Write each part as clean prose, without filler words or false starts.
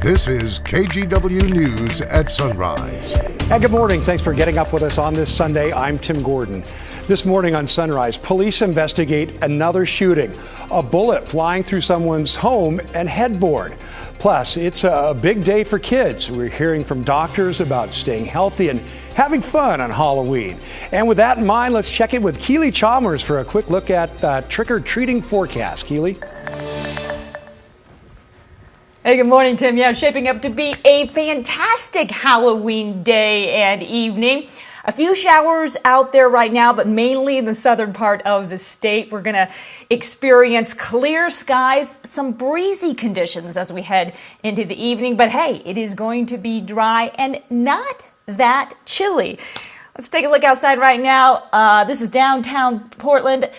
This is KGW News at Sunrise. And good morning. Thanks for getting up with us on this Sunday. I'm Tim Gordon. This morning on Sunrise, police investigate another shooting. A bullet flying through someone's home and headboard. Plus, it's a big day for kids. We're hearing from doctors about staying healthy and having fun on Halloween. And with that in mind, let's check in with Keely Chalmers for a quick look at trick-or-treating forecast. Keely? Hey, good morning, Tim. Yeah, shaping up to be a fantastic Halloween day and evening. A few showers out there right now, but mainly in the southern part of the state. We're going to experience clear skies, some breezy conditions as we head into the evening. But hey, it is going to be dry and not that chilly. Let's take a look outside right now. This is downtown Portland.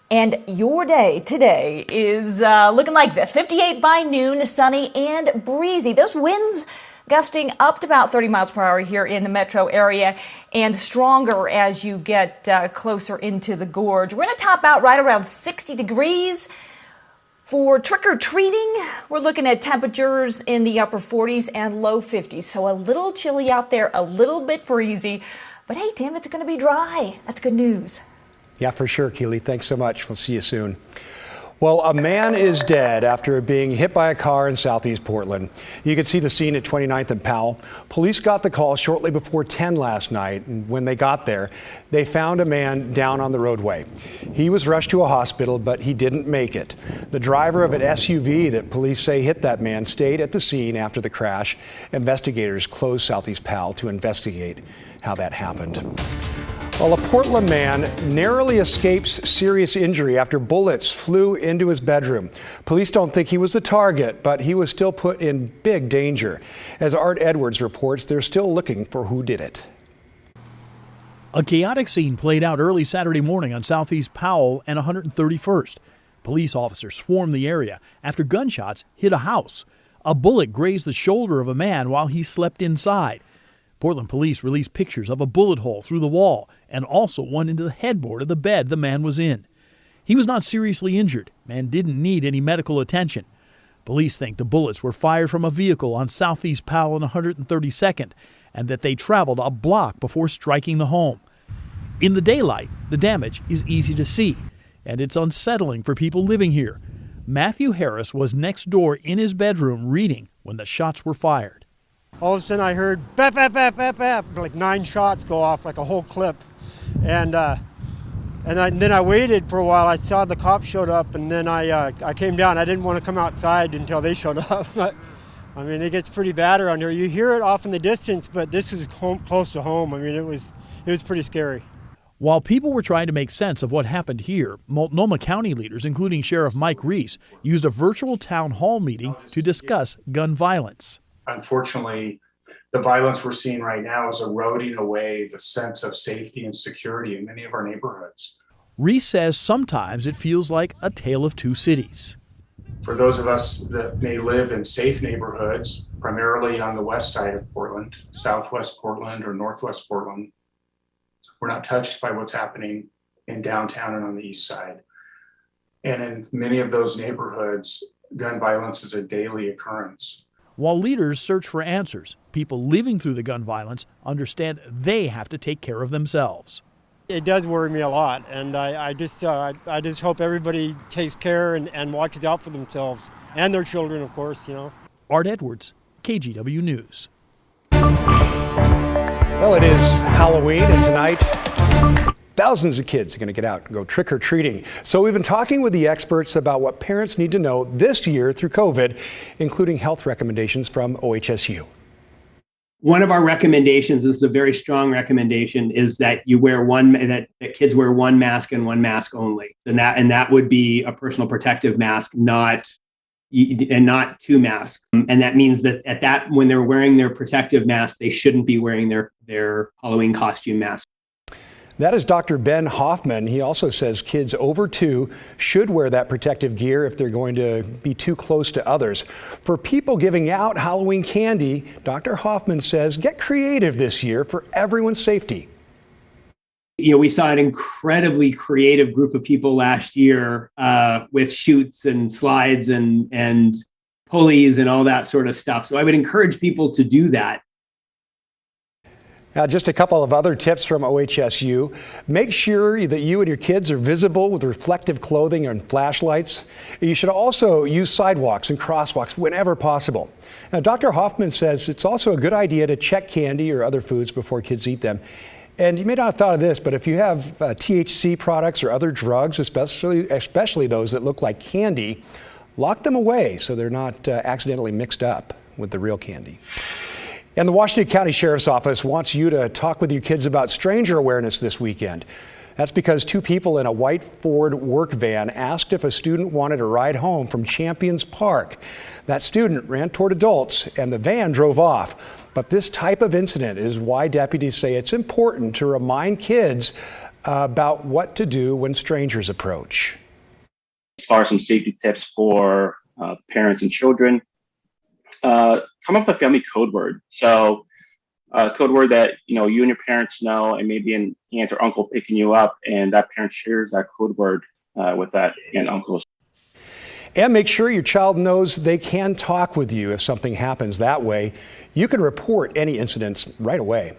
And your day today is looking like this. 58 by noon, sunny and breezy. Those winds gusting up to about 30 miles per hour here in the metro area and stronger as you get closer into the gorge. We're going to top out right around 60 degrees. For trick-or-treating, we're looking at temperatures in the upper 40s and low 50s. So a little chilly out there, a little bit breezy. But hey, Tim, it's going to be dry. That's good news. Yeah, for sure, Keely. Thanks so much. We'll see you soon. Well, a man is dead after being hit by a car in southeast Portland. You can see the scene at 29th and Powell. Police got the call shortly before 10 last night, and when they got there, they found a man down on the roadway. He was rushed to a hospital, but he didn't make it. The driver of an SUV that police say hit that man stayed at the scene after the crash. Investigators closed southeast Powell to investigate how that happened. Well, a Portland man narrowly escapes serious injury after bullets flew into his bedroom. Police don't think he was the target, but he was still put in big danger. As Art Edwards reports, they're still looking for who did it. A chaotic scene played out early Saturday morning on Southeast Powell and 131st. Police officers swarmed the area after gunshots hit a house. A bullet grazed the shoulder of a man while he slept inside. Portland police released pictures of a bullet hole through the wall and also one into the headboard of the bed the man was in. He was not seriously injured and didn't need any medical attention. Police think the bullets were fired from a vehicle on Southeast Powell and 132nd and that they traveled a block before striking the home. In the daylight, the damage is easy to see, and it's unsettling for people living here. Matthew Harris was next door in his bedroom reading when the shots were fired. All of a sudden I heard bap, bap, bap, bap, bap, like 9 shots go off, like a whole clip. And then I waited for a while. I saw the cops showed up, and then I came down. I didn't want to come outside until they showed up. But I mean, it gets pretty bad around here. You hear it off in the distance, but this was close to home. I mean, it was pretty scary. While people were trying to make sense of what happened here, Multnomah County leaders, including Sheriff Mike Reese, used a virtual town hall meeting to discuss gun violence. Unfortunately, the violence we're seeing right now is eroding away the sense of safety and security in many of our neighborhoods. Reese says sometimes it feels like a tale of two cities. For those of us that may live in safe neighborhoods, primarily on the west side of Portland, southwest Portland or northwest Portland, we're not touched by what's happening in downtown and on the east side. And in many of those neighborhoods, gun violence is a daily occurrence. While leaders search for answers, people living through the gun violence understand they have to take care of themselves. It does worry me a lot, and I just hope everybody takes care and watches out for themselves and their children, of course, you know. Art Edwards, KGW News. Well, it is Halloween, and tonight, thousands of kids are going to get out and go trick-or-treating. So we've been talking with the experts about what parents need to know this year through COVID, including health recommendations from OHSU. One of our recommendations, this is a very strong recommendation, is that that kids wear one mask and one mask only. And that would be a personal protective mask, not 2 masks. And that means that when they're wearing their protective mask, they shouldn't be wearing their Halloween costume mask. That is Dr. Ben Hoffman. He also says kids over 2 should wear that protective gear if they're going to be too close to others. For people giving out Halloween candy, Dr. Hoffman says get creative this year for everyone's safety. You know, we saw an incredibly creative group of people last year with shoots and slides and pulleys and all that sort of stuff. So I would encourage people to do that. Just a couple of other tips from OHSU. Make sure that you and your kids are visible with reflective clothing and flashlights. You should also use sidewalks and crosswalks whenever possible. Now, Dr. Hoffman says it's also a good idea to check candy or other foods before kids eat them. And you may not have thought of this, but if you have THC products or other drugs, especially those that look like candy, lock them away so they're not accidentally mixed up with the real candy. And the Washington County Sheriff's Office wants you to talk with your kids about stranger awareness this weekend. That's because two people in a white Ford work van asked if a student wanted a ride home from Champions Park. That student ran toward adults and the van drove off. But this type of incident is why deputies say it's important to remind kids about what to do when strangers approach. As far as some safety tips for parents and children, come up with a family code word. So a code word that you and your parents know, and maybe an aunt or uncle picking you up, and that parent shares that code word with that aunt, uncle. And make sure your child knows they can talk with you if something happens. That way, you can report any incidents right away.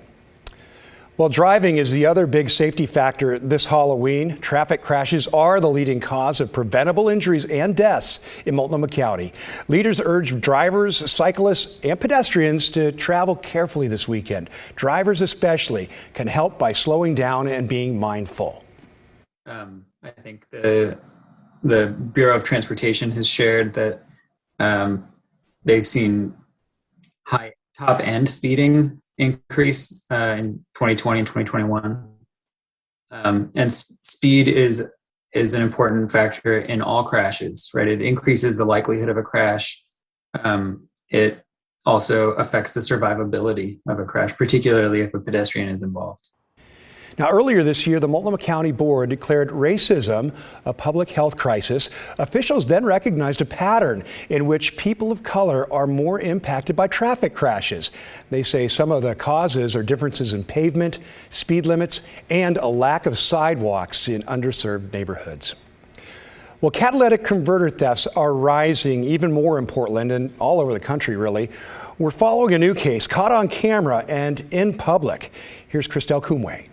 Well, driving is the other big safety factor this Halloween. Traffic crashes are the leading cause of preventable injuries and deaths in Multnomah County. Leaders urge drivers, cyclists, and pedestrians to travel carefully this weekend. Drivers especially can help by slowing down and being mindful. I think the Bureau of Transportation has shared that they've seen high top end speeding increase in 2020 and 2021. And speed is an important factor in all crashes, right? It increases the likelihood of a crash. It also affects the survivability of a crash, particularly if a pedestrian is involved. Now, earlier this year, the Multnomah County Board declared racism a public health crisis. Officials then recognized a pattern in which people of color are more impacted by traffic crashes. They say some of the causes are differences in pavement, speed limits, and a lack of sidewalks in underserved neighborhoods. Well, catalytic converter thefts are rising even more in Portland and all over the country, really. We're following a new case caught on camera and in public. Here's Christelle Kumwe.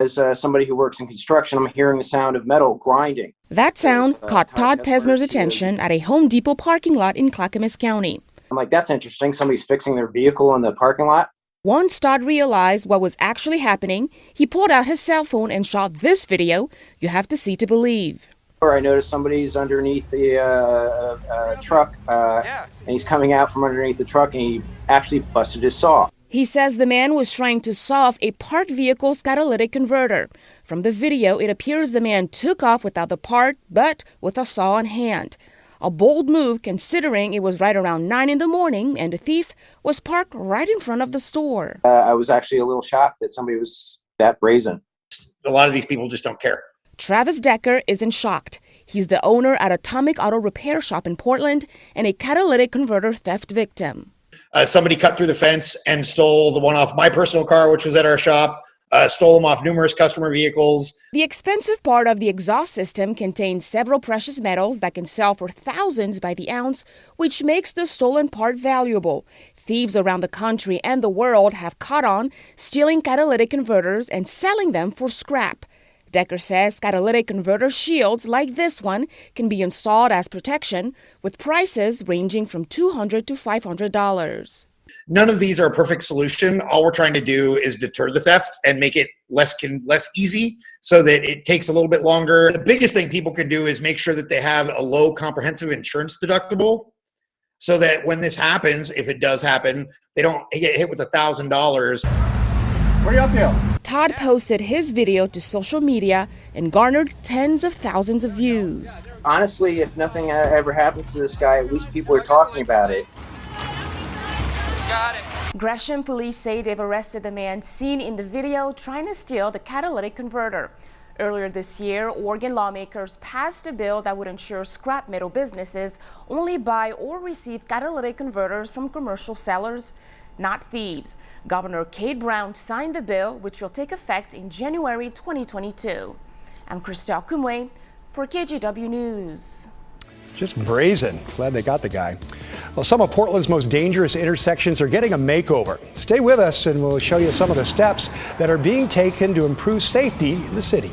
As somebody who works in construction, I'm hearing the sound of metal grinding. That sound caught Todd Tesmer's attention at a Home Depot parking lot in Clackamas County. I'm like, that's interesting. Somebody's fixing their vehicle in the parking lot. Once Todd realized what was actually happening, he pulled out his cell phone and shot this video you have to see to believe. I noticed somebody's underneath the truck, and he's coming out from underneath the truck, and he actually busted his saw. He says the man was trying to saw off a parked vehicle's catalytic converter. From the video, it appears the man took off without the part, but with a saw in hand. A bold move considering it was right around 9 in the morning and the thief was parked right in front of the store. I was actually a little shocked that somebody was that brazen. A lot of these people just don't care. Travis Decker isn't shocked. He's the owner at Atomic Auto Repair Shop in Portland and a catalytic converter theft victim. Somebody cut through the fence and stole the one off my personal car, which was at our shop, stole them off numerous customer vehicles. The expensive part of the exhaust system contains several precious metals that can sell for thousands by the ounce, which makes the stolen part valuable. Thieves around the country and the world have caught on stealing catalytic converters and selling them for scrap. Decker says catalytic converter shields like this one can be installed as protection, with prices ranging from $200 to $500. None of these are a perfect solution. All we're trying to do is deter the theft and make it less easy so that it takes a little bit longer. The biggest thing people can do is make sure that they have a low comprehensive insurance deductible so that when this happens, if it does happen, they don't get hit with $1,000. What are you up to? Todd posted his video to social media and garnered tens of thousands of views. Honestly, if nothing ever happens to this guy, at least people are talking about it. Got it. Gresham police say they've arrested the man seen in the video trying to steal the catalytic converter. Earlier this year, Oregon lawmakers passed a bill that would ensure scrap metal businesses only buy or receive catalytic converters from commercial sellers, not thieves. Governor Kate Brown signed the bill, which will take effect in January 2022. I'm Christelle Kumwe for KGW News. Just brazen. Glad they got the guy. Well, some of Portland's most dangerous intersections are getting a makeover. Stay with us and we'll show you some of the steps that are being taken to improve safety in the city.